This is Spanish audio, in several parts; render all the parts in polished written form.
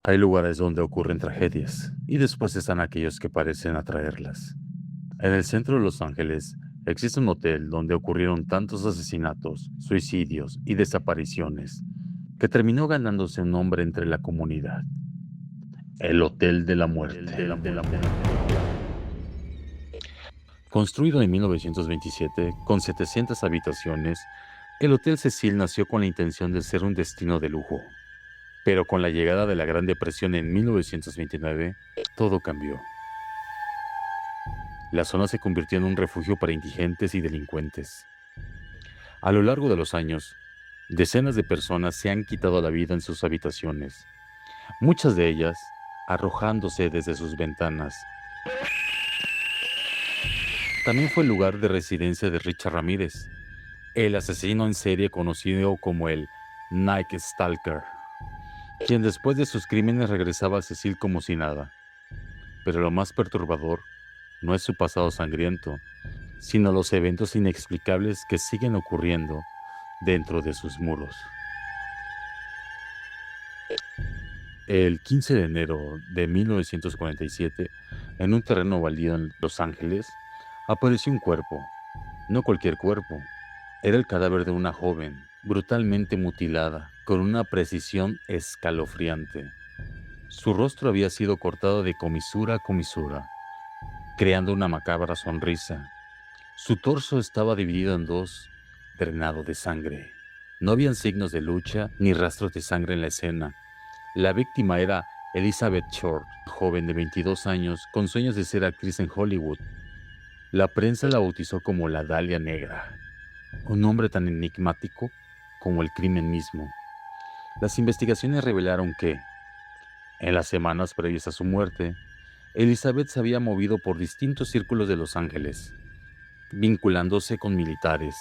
Hay lugares donde ocurren tragedias y después están aquellos que parecen atraerlas. En el centro de Los Ángeles existe un hotel donde ocurrieron tantos asesinatos, suicidios y desapariciones que terminó ganándose un nombre entre la comunidad: el Hotel de la Muerte. Construido en 1927 con 700 habitaciones, el Hotel Cecil nació con la intención de ser un destino de lujo. Pero con la llegada de la Gran Depresión en 1929, todo cambió. La zona se convirtió en un refugio para indigentes y delincuentes. A lo largo de los años, decenas de personas se han quitado la vida en sus habitaciones, muchas de ellas arrojándose desde sus ventanas. También fue el lugar de residencia de Richard Ramírez, el asesino en serie conocido como el Night Stalker, quien después de sus crímenes regresaba a Cecil como si nada. Pero lo más perturbador no es su pasado sangriento, sino los eventos inexplicables que siguen ocurriendo dentro de sus muros. El 15 de enero de 1947, en un terreno baldío en Los Ángeles, apareció un cuerpo. No cualquier cuerpo. Era el cadáver de una joven, brutalmente mutilada, con una precisión escalofriante. Su rostro había sido cortado de comisura a comisura, creando una macabra sonrisa. Su torso estaba dividido en dos, drenado de sangre. No habían signos de lucha ni rastros de sangre en la escena. La víctima era Elizabeth Short, joven de 22 años con sueños de ser actriz en Hollywood. La prensa la bautizó como la Dalia Negra, un nombre tan enigmático como el crimen mismo. Las investigaciones revelaron que, en las semanas previas a su muerte, Elizabeth se había movido por distintos círculos de Los Ángeles, vinculándose con militares,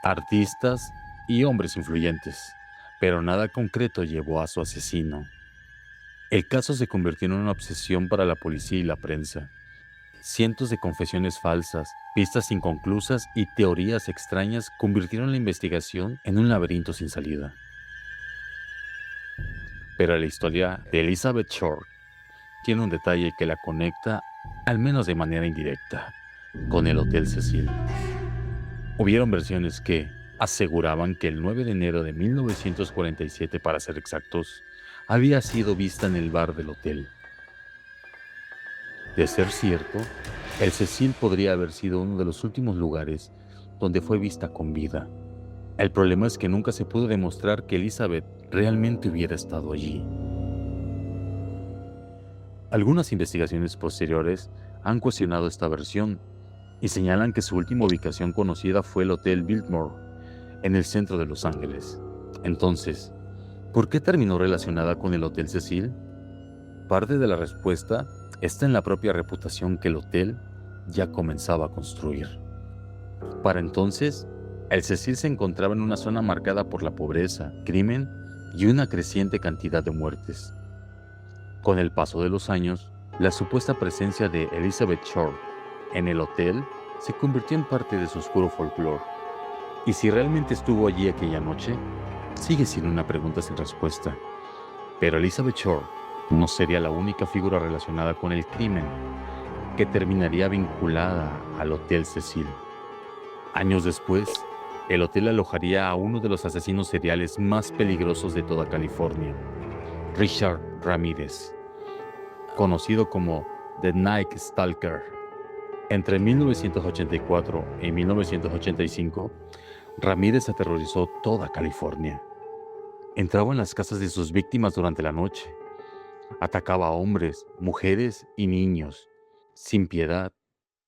artistas y hombres influyentes, pero nada concreto llevó a su asesino. El caso se convirtió en una obsesión para la policía y la prensa. Cientos de confesiones falsas, pistas inconclusas y teorías extrañas convirtieron la investigación en un laberinto sin salida. Pero la historia de Elizabeth Short tiene un detalle que la conecta, al menos de manera indirecta, con el Hotel Cecil. Hubieron versiones que aseguraban que el 9 de enero de 1947, para ser exactos, había sido vista en el bar del hotel. De ser cierto, el Cecil podría haber sido uno de los últimos lugares donde fue vista con vida. El problema es que nunca se pudo demostrar que Elizabeth realmente hubiera estado allí. Algunas investigaciones posteriores han cuestionado esta versión y señalan que su última ubicación conocida fue el Hotel Biltmore, en el centro de Los Ángeles. Entonces, ¿por qué terminó relacionada con el Hotel Cecil? Parte de la respuesta está en la propia reputación que el hotel ya comenzaba a construir. Para entonces, el Cecil se encontraba en una zona marcada por la pobreza, crimen y una creciente cantidad de muertes. Con el paso de los años, la supuesta presencia de Elizabeth Short en el hotel se convirtió en parte de su oscuro folclore. ¿Y si realmente estuvo allí aquella noche? Sigue siendo una pregunta sin respuesta. Pero Elizabeth Short no sería la única figura relacionada con el crimen que terminaría vinculada al Hotel Cecil. Años después, el hotel alojaría a uno de los asesinos seriales más peligrosos de toda California, Richard Ramírez, conocido como The Night Stalker. Entre 1984 y 1985, Ramírez aterrorizó toda California. Entraba en las casas de sus víctimas durante la noche. Atacaba a hombres, mujeres y niños, sin piedad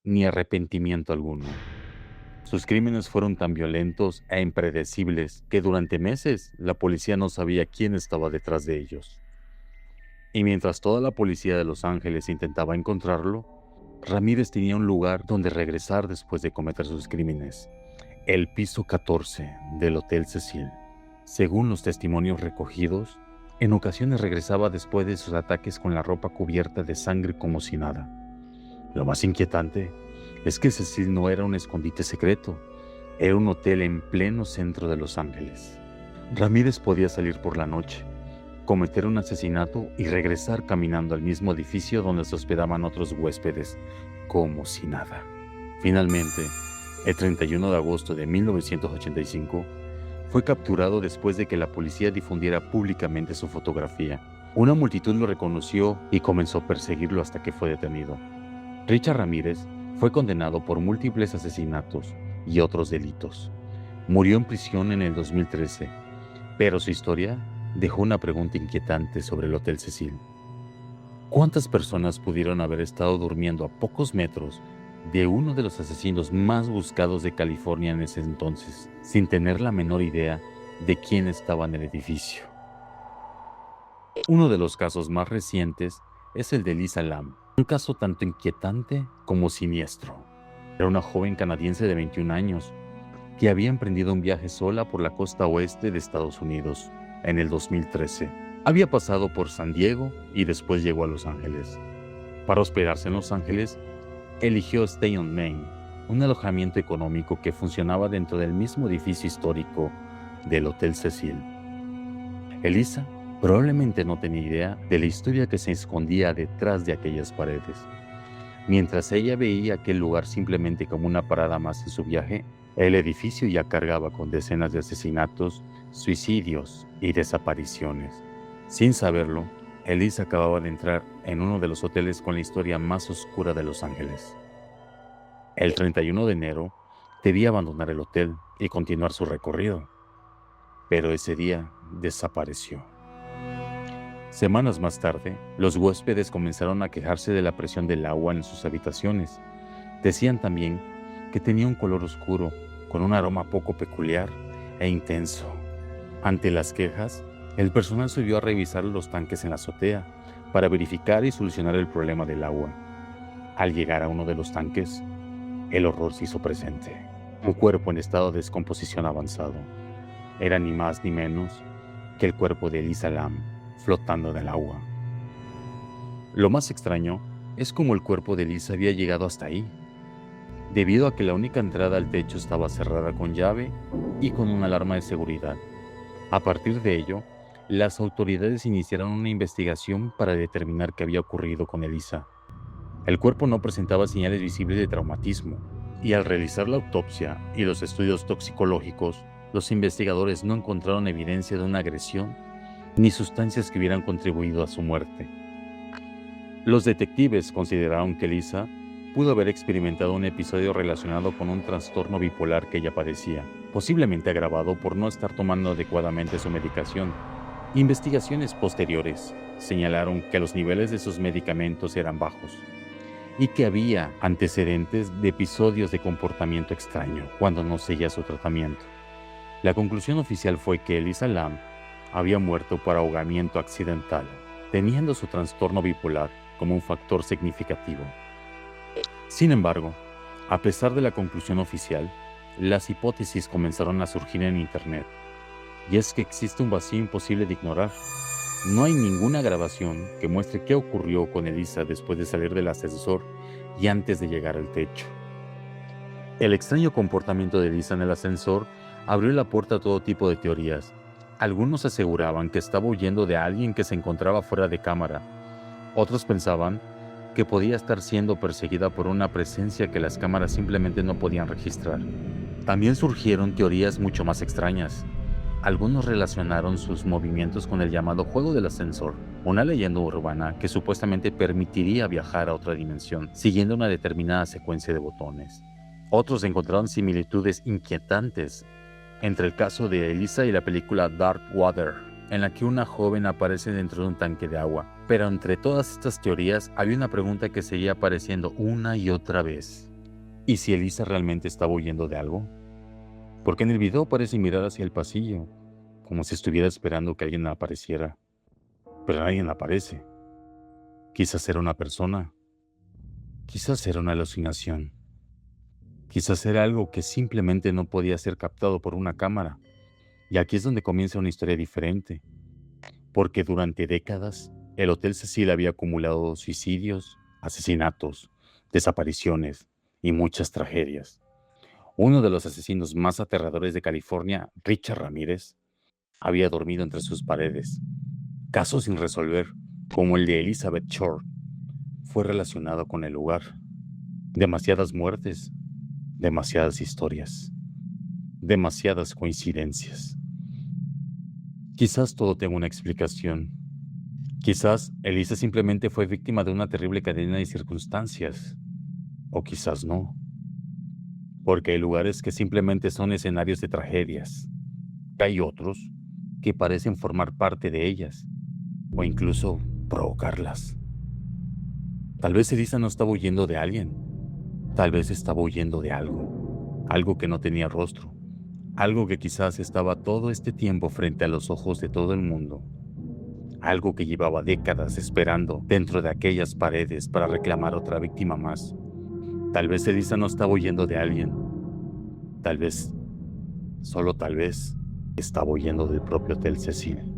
ni arrepentimiento alguno. Sus crímenes fueron tan violentos e impredecibles que durante meses la policía no sabía quién estaba detrás de ellos. Y mientras toda la policía de Los Ángeles intentaba encontrarlo, Ramírez tenía un lugar donde regresar después de cometer sus crímenes: el piso 14 del Hotel Cecil. Según los testimonios recogidos, en ocasiones regresaba después de sus ataques con la ropa cubierta de sangre como si nada. Lo más inquietante es que Cecil no era un escondite secreto, era un hotel en pleno centro de Los Ángeles. Ramírez podía salir por la noche, cometer un asesinato y regresar caminando al mismo edificio donde se hospedaban otros huéspedes, como si nada. Finalmente, el 31 de agosto de 1985, fue capturado después de que la policía difundiera públicamente su fotografía. Una multitud lo reconoció y comenzó a perseguirlo hasta que fue detenido. Richard Ramírez fue condenado por múltiples asesinatos y otros delitos. Murió en prisión en el 2013, pero su historia dejó una pregunta inquietante sobre el Hotel Cecil. ¿Cuántas personas pudieron haber estado durmiendo a pocos metros de uno de los asesinos más buscados de California en ese entonces, sin tener la menor idea de quién estaba en el edificio? Uno de los casos más recientes es el de Elisa Lam, un caso tanto inquietante como siniestro. Era una joven canadiense de 21 años que había emprendido un viaje sola por la costa oeste de Estados Unidos en el 2013. Había pasado por San Diego y después llegó a Los Ángeles. Para hospedarse en Los Ángeles, eligió Stay on Main, un alojamiento económico que funcionaba dentro del mismo edificio histórico del Hotel Cecil. Elisa probablemente no tenía idea de la historia que se escondía detrás de aquellas paredes. Mientras ella veía aquel lugar simplemente como una parada más en su viaje, el edificio ya cargaba con decenas de asesinatos, suicidios y desapariciones. Sin saberlo, Elisa acababa de entrar en uno de los hoteles con la historia más oscura de Los Ángeles. El 31 de enero, debía abandonar el hotel y continuar su recorrido, pero ese día desapareció. Semanas más tarde, los huéspedes comenzaron a quejarse de la presión del agua en sus habitaciones. Decían también que tenía un color oscuro, con un aroma poco peculiar e intenso. Ante las quejas, el personal subió a revisar los tanques en la azotea para verificar y solucionar el problema del agua. Al llegar a uno de los tanques, el horror se hizo presente. Un cuerpo en estado de descomposición avanzado. Era ni más ni menos que el cuerpo de Elisa Lam, flotando en el agua. Lo más extraño es cómo el cuerpo de Elisa había llegado hasta ahí, debido a que la única entrada al techo estaba cerrada con llave y con una alarma de seguridad. A partir de ello, las autoridades iniciaron una investigación para determinar qué había ocurrido con Elisa. El cuerpo no presentaba señales visibles de traumatismo, y al realizar la autopsia y los estudios toxicológicos, los investigadores no encontraron evidencia de una agresión ni sustancias que hubieran contribuido a su muerte. Los detectives consideraron que Elisa pudo haber experimentado un episodio relacionado con un trastorno bipolar que ella padecía, posiblemente agravado por no estar tomando adecuadamente su medicación. Investigaciones posteriores señalaron que los niveles de sus medicamentos eran bajos y que había antecedentes de episodios de comportamiento extraño cuando no seguía su tratamiento. La conclusión oficial fue que Elisa Lam había muerto por ahogamiento accidental, teniendo su trastorno bipolar como un factor significativo. Sin embargo, a pesar de la conclusión oficial, las hipótesis comenzaron a surgir en Internet. Y es que existe un vacío imposible de ignorar. No hay ninguna grabación que muestre qué ocurrió con Elisa después de salir del ascensor y antes de llegar al techo. El extraño comportamiento de Elisa en el ascensor abrió la puerta a todo tipo de teorías. Algunos aseguraban que estaba huyendo de alguien que se encontraba fuera de cámara. Otros pensaban que podía estar siendo perseguida por una presencia que las cámaras simplemente no podían registrar. También surgieron teorías mucho más extrañas. Algunos relacionaron sus movimientos con el llamado juego del ascensor, una leyenda urbana que supuestamente permitiría viajar a otra dimensión, siguiendo una determinada secuencia de botones. Otros encontraron similitudes inquietantes entre el caso de Elisa y la película Dark Water, en la que una joven aparece dentro de un tanque de agua. Pero entre todas estas teorías había una pregunta que seguía apareciendo una y otra vez. ¿Y si Elisa realmente estaba huyendo de algo? Porque en el video parece mirar hacia el pasillo, como si estuviera esperando que alguien apareciera. Pero nadie aparece. Quizás era una persona. Quizás era una alucinación. Quizás era algo que simplemente no podía ser captado por una cámara. Y aquí es donde comienza una historia diferente. Porque durante décadas, el Hotel Cecil había acumulado suicidios, asesinatos, desapariciones y muchas tragedias. Uno de los asesinos más aterradores de California, Richard Ramírez, había dormido entre sus paredes. Casos sin resolver, como el de Elizabeth Short, fue relacionado con el lugar. Demasiadas muertes, demasiadas historias, demasiadas coincidencias. Quizás todo tenga una explicación. Quizás Elisa simplemente fue víctima de una terrible cadena de circunstancias. O quizás no. Porque hay lugares que simplemente son escenarios de tragedias. Hay otros que parecen formar parte de ellas, o incluso provocarlas. Tal vez Elisa no estaba huyendo de alguien. Tal vez estaba huyendo de algo. Algo que no tenía rostro. Algo que quizás estaba todo este tiempo frente a los ojos de todo el mundo. Algo que llevaba décadas esperando dentro de aquellas paredes para reclamar otra víctima más. Tal vez Elisa no estaba huyendo de alguien. Tal vez, solo tal vez, estaba huyendo del propio Hotel Cecil.